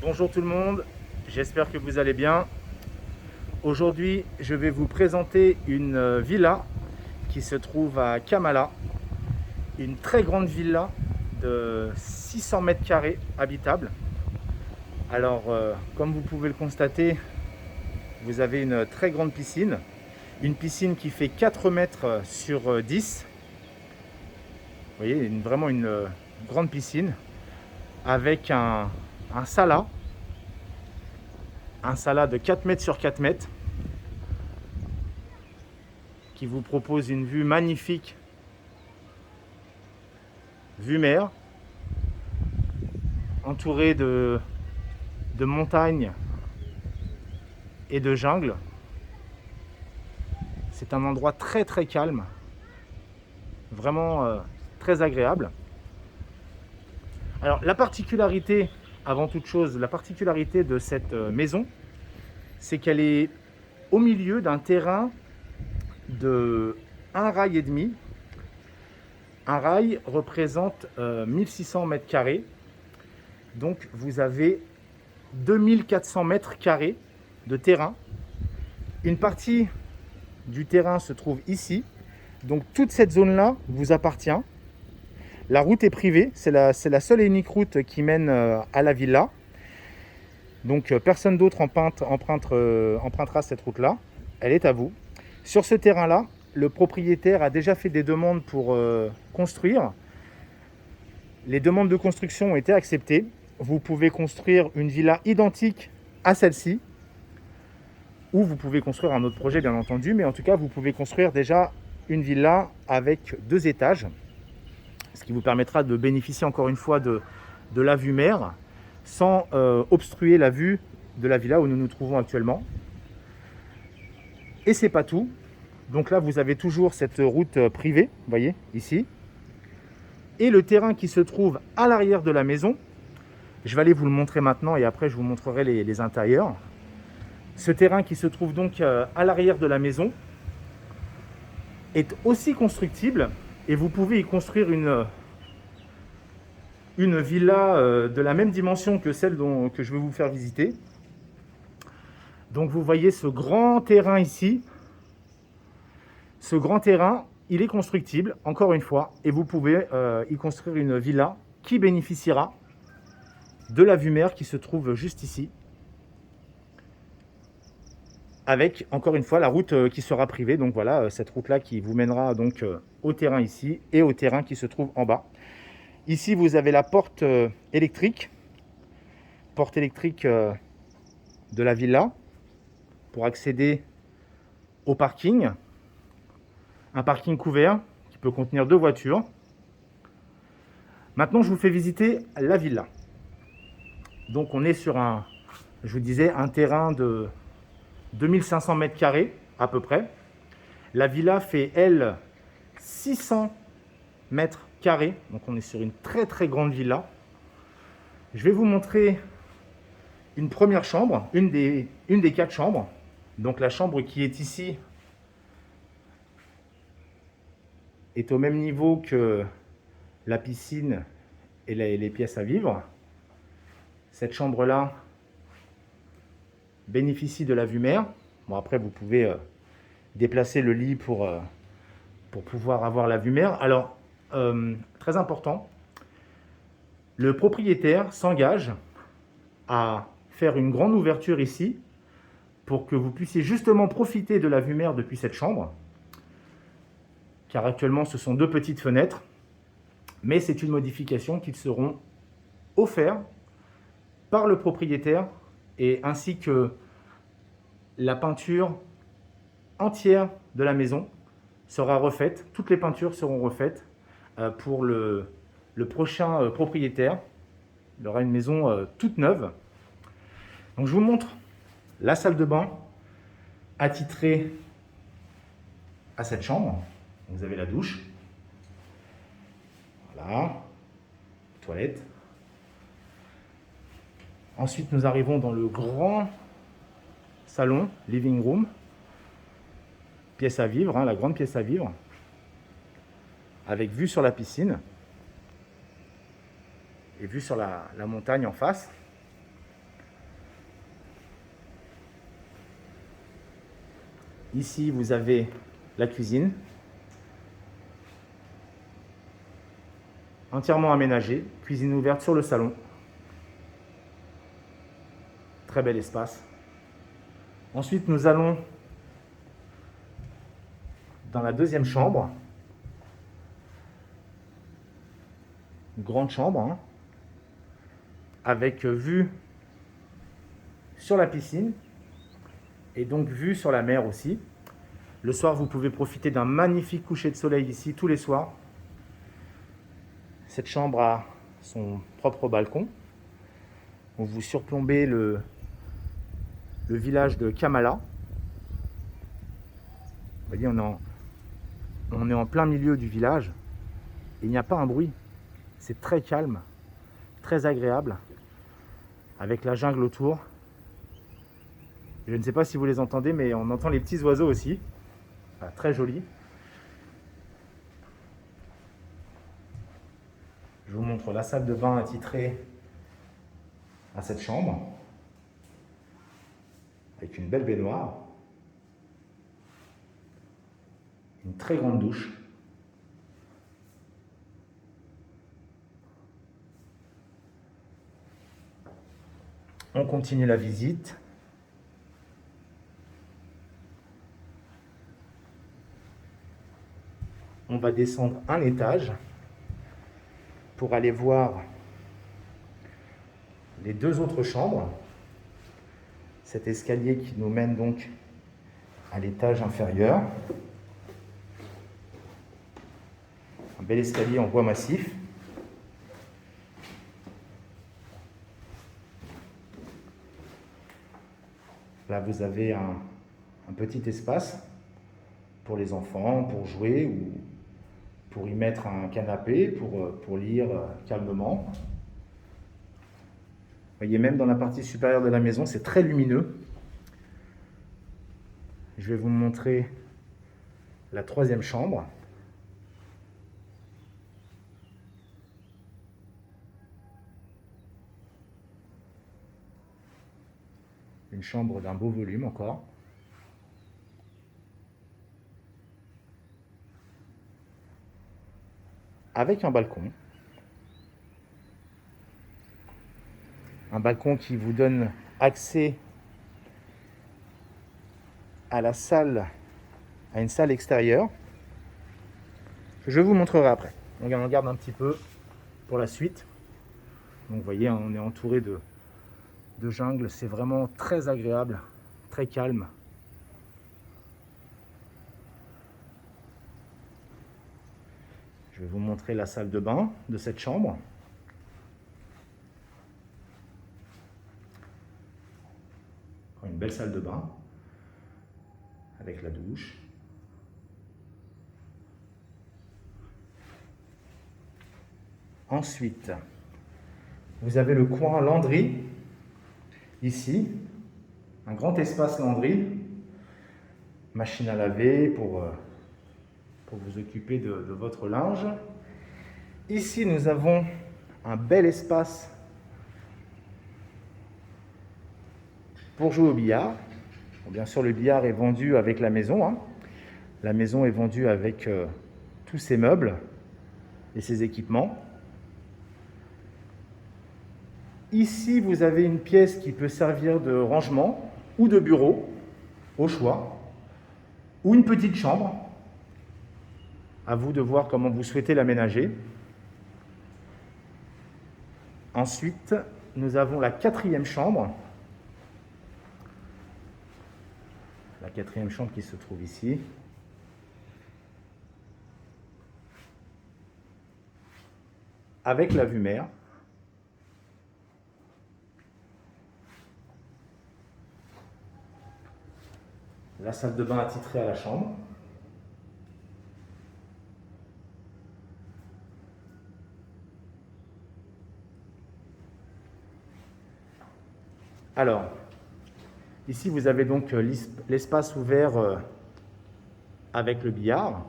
Bonjour tout le monde, j'espère que vous allez bien. Aujourd'hui, je vais vous présenter une villa qui se trouve à Kamala, une très grande villa de 600 mètres carrés habitable. Alors, comme vous pouvez le constater, vous avez une très grande piscine, une piscine qui fait 4 mètres sur 10. Vous voyez, vraiment une grande piscine avec un salat de 4 mètres sur 4 mètres qui vous propose une vue magnifique, vue mer, entourée de montagnes et de jungle. C'est un endroit très très calme, vraiment très agréable. Alors la particularité, avant toute chose, la particularité de cette maison, c'est qu'elle est au milieu d'un terrain de 1 rail et demi. Un rail représente 1600 mètres carrés. Donc vous avez 2400 mètres carrés de terrain. Une partie du terrain se trouve ici. Donc toute cette zone-là vous appartient. La route est privée. C'est la seule et unique route qui mène à la villa. Donc personne d'autre empruntera cette route-là. Elle est à vous. Sur ce terrain-là, le propriétaire a déjà fait des demandes pour construire. Les demandes de construction ont été acceptées. Vous pouvez construire une villa identique à celle-ci, ou vous pouvez construire un autre projet, bien entendu, mais en tout cas, vous pouvez construire déjà une villa avec 2 étages, ce qui vous permettra de bénéficier encore une fois de la vue mer, sans obstruer la vue de la villa où nous nous trouvons actuellement. Et c'est pas tout. Donc là, vous avez toujours cette route privée, vous voyez, ici. Et le terrain qui se trouve à l'arrière de la maison, je vais aller vous le montrer maintenant et après je vous montrerai les intérieurs. Ce terrain qui se trouve donc à l'arrière de la maison est aussi constructible et vous pouvez y construire une villa de la même dimension que celle que je vais vous faire visiter. Donc vous voyez ce grand terrain ici. Ce grand terrain, il est constructible, encore une fois, et vous pouvez y construire une villa qui bénéficiera de la vue mer qui se trouve juste ici, avec, encore une fois, la route qui sera privée. Donc voilà, cette route-là qui vous mènera donc au terrain ici et au terrain qui se trouve en bas. Ici, vous avez la porte électrique de la villa pour accéder au parking. Un parking couvert qui peut contenir 2 voitures. Maintenant, je vous fais visiter la villa. Donc, on est sur je vous disais, un terrain de 2500 mètres carrés à peu près. La villa fait, elle, 600 mètres carrés. Donc, on est sur une très très grande villa. Je vais vous montrer une première chambre, une des 4 chambres. Donc, la chambre qui est ici est au même niveau que la piscine et les pièces à vivre. Cette chambre-là bénéficie de la vue mer. Bon, après, vous pouvez déplacer le lit pour pouvoir avoir la vue mer. Alors, très important, le propriétaire s'engage à faire une grande ouverture ici pour que vous puissiez justement profiter de la vue mer depuis cette chambre. Car actuellement, ce sont 2 petites fenêtres, mais c'est une modification qui seront offertes par le propriétaire et ainsi que la peinture entière de la maison sera refaite. Toutes les peintures seront refaites pour le prochain propriétaire. Il aura une maison toute neuve. Donc je vous montre la salle de bain attitrée à cette chambre. Vous avez la douche, voilà, toilette. Ensuite, nous arrivons dans le grand salon, living room, pièce à vivre, la grande pièce à vivre, avec vue sur la piscine et vue sur la montagne en face. Ici, vous avez la cuisine, entièrement aménagée, cuisine ouverte sur le salon. Très bel espace. Ensuite, nous allons dans la deuxième chambre. Une grande chambre, hein, avec vue sur la piscine et donc vue sur la mer aussi. Le soir, vous pouvez profiter d'un magnifique coucher de soleil ici tous les soirs. Cette chambre a son propre balcon. Vous surplombez le village de Kamala. Vous voyez, on est en plein milieu du village et il n'y a pas un bruit. C'est très calme, très agréable, avec la jungle autour. Je ne sais pas si vous les entendez, mais on entend les petits oiseaux aussi. Voilà, très joli. Je vous montre la salle de bain attitrée à cette chambre, avec une belle baignoire, une très grande douche. On continue la visite. On va descendre un étage pour aller voir les deux autres chambres. Cet escalier qui nous mène donc à l'étage inférieur. Un bel escalier en bois massif. Là, vous avez un petit espace pour les enfants, pour jouer ou pour y mettre un canapé, pour lire calmement. Vous voyez, même dans la partie supérieure de la maison, c'est très lumineux. Je vais vous montrer la troisième chambre. Une chambre d'un beau volume encore. Avec un balcon. Un balcon qui vous donne accès à la salle, à une salle extérieure. Je vous montrerai après. On regarde un petit peu pour la suite. Donc vous voyez, on est entouré de jungle. C'est vraiment très agréable, très calme. Je vais vous montrer la salle de bain de cette chambre. Une belle salle de bain avec la douche. Ensuite, vous avez le coin laundry, ici, un grand espace laundry, machine à laver pour vous occuper de votre linge. Ici, nous avons un bel espace pour jouer au billard. Bon, bien sûr, le billard est vendu avec la maison, hein. La maison est vendue avec tous ses meubles et ses équipements. Ici, vous avez une pièce qui peut servir de rangement ou de bureau, au choix, ou une petite chambre. À vous de voir comment vous souhaitez l'aménager. Ensuite, nous avons la quatrième chambre. La quatrième chambre qui se trouve ici. Avec la vue mer. La salle de bain attitrée à la chambre. Alors, ici vous avez donc l'espace ouvert avec le billard.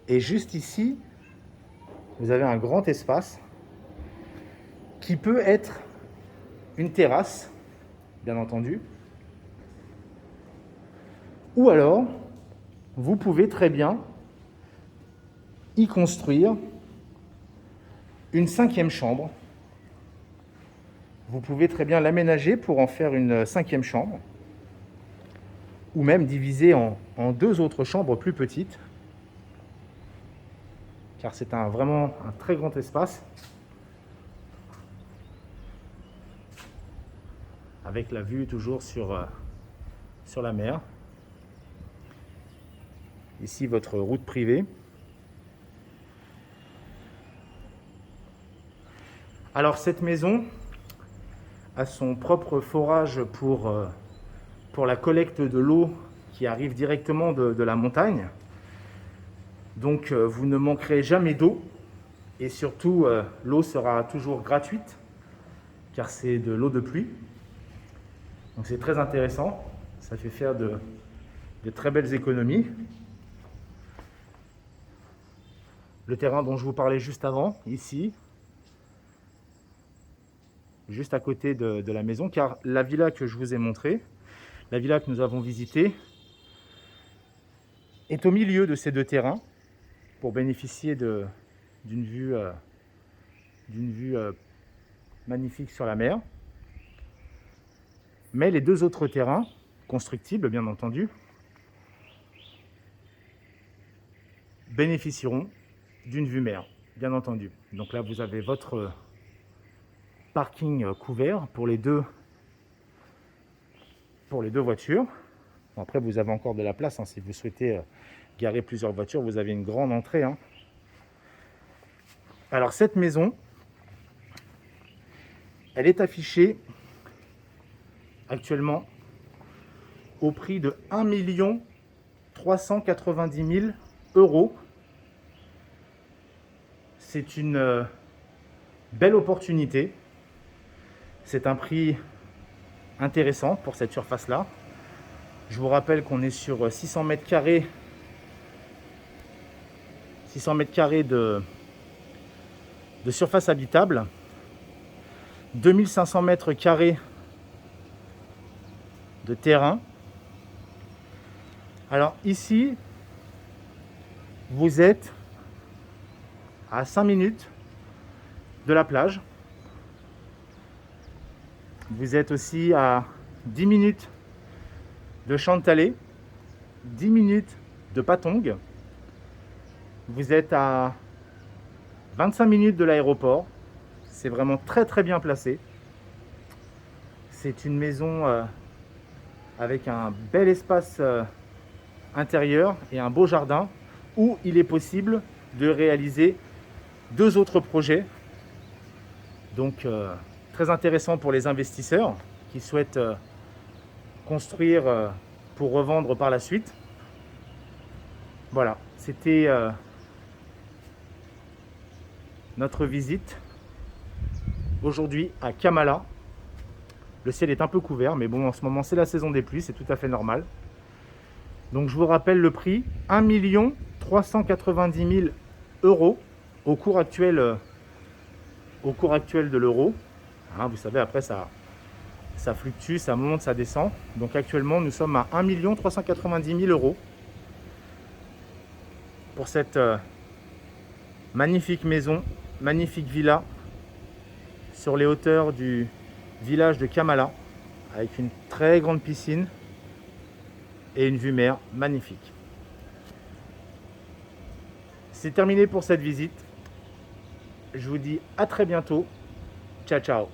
Et juste ici, vous avez un grand espace qui peut être une terrasse, bien entendu. Ou alors, vous pouvez très bien y construire une 5e chambre. Vous pouvez très bien l'aménager pour en faire une 5e chambre, ou même diviser en 2 autres chambres plus petites, car c'est vraiment un très grand espace, avec la vue toujours sur la mer. Ici, votre route privée. Alors, cette maison a son propre forage pour la collecte de l'eau qui arrive directement de la montagne. Donc, vous ne manquerez jamais d'eau. Et surtout, l'eau sera toujours gratuite, car c'est de l'eau de pluie. Donc, c'est très intéressant. Ça fait faire de très belles économies. Le terrain dont je vous parlais juste avant, ici, juste à côté de la maison, car la villa que je vous ai montrée, la villa que nous avons visitée, est au milieu de ces 2 terrains pour bénéficier d'une vue magnifique sur la mer. Mais les 2 autres terrains, constructibles bien entendu, bénéficieront d'une vue mer, bien entendu. Donc là, vous avez votre parking couvert pour les deux voitures. Bon, après, vous avez encore de la place, hein, si vous souhaitez garer plusieurs voitures, vous avez une grande entrée, hein. Alors, cette maison, elle est affichée actuellement au prix de 1 390 000 €. C'est une belle opportunité. C'est un prix intéressant pour cette surface-là. Je vous rappelle qu'on est sur 600 mètres carrés de surface habitable, 2500 mètres carrés de terrain. Alors ici, vous êtes à 5 minutes de la plage. Vous êtes aussi à 10 minutes de Chantalay, 10 minutes de Patong. Vous êtes à 25 minutes de l'aéroport. C'est vraiment très très bien placé. C'est une maison avec un bel espace intérieur et un beau jardin où il est possible de réaliser 2 autres projets. Donc très intéressant pour les investisseurs qui souhaitent construire pour revendre par la suite. Voilà, c'était notre visite aujourd'hui à Kamala. Le ciel est un peu couvert, mais bon, en ce moment c'est la saison des pluies, c'est tout à fait normal. Donc je vous rappelle le prix, 1 390 000 € au cours actuel de l'euro. Hein, vous savez, après ça fluctue, ça monte, ça descend. Donc actuellement, nous sommes à 1 390 000 € pour cette magnifique maison, magnifique villa sur les hauteurs du village de Kamala, avec une très grande piscine et une vue mer magnifique. C'est terminé pour cette visite. Je vous dis à très bientôt. Ciao, ciao.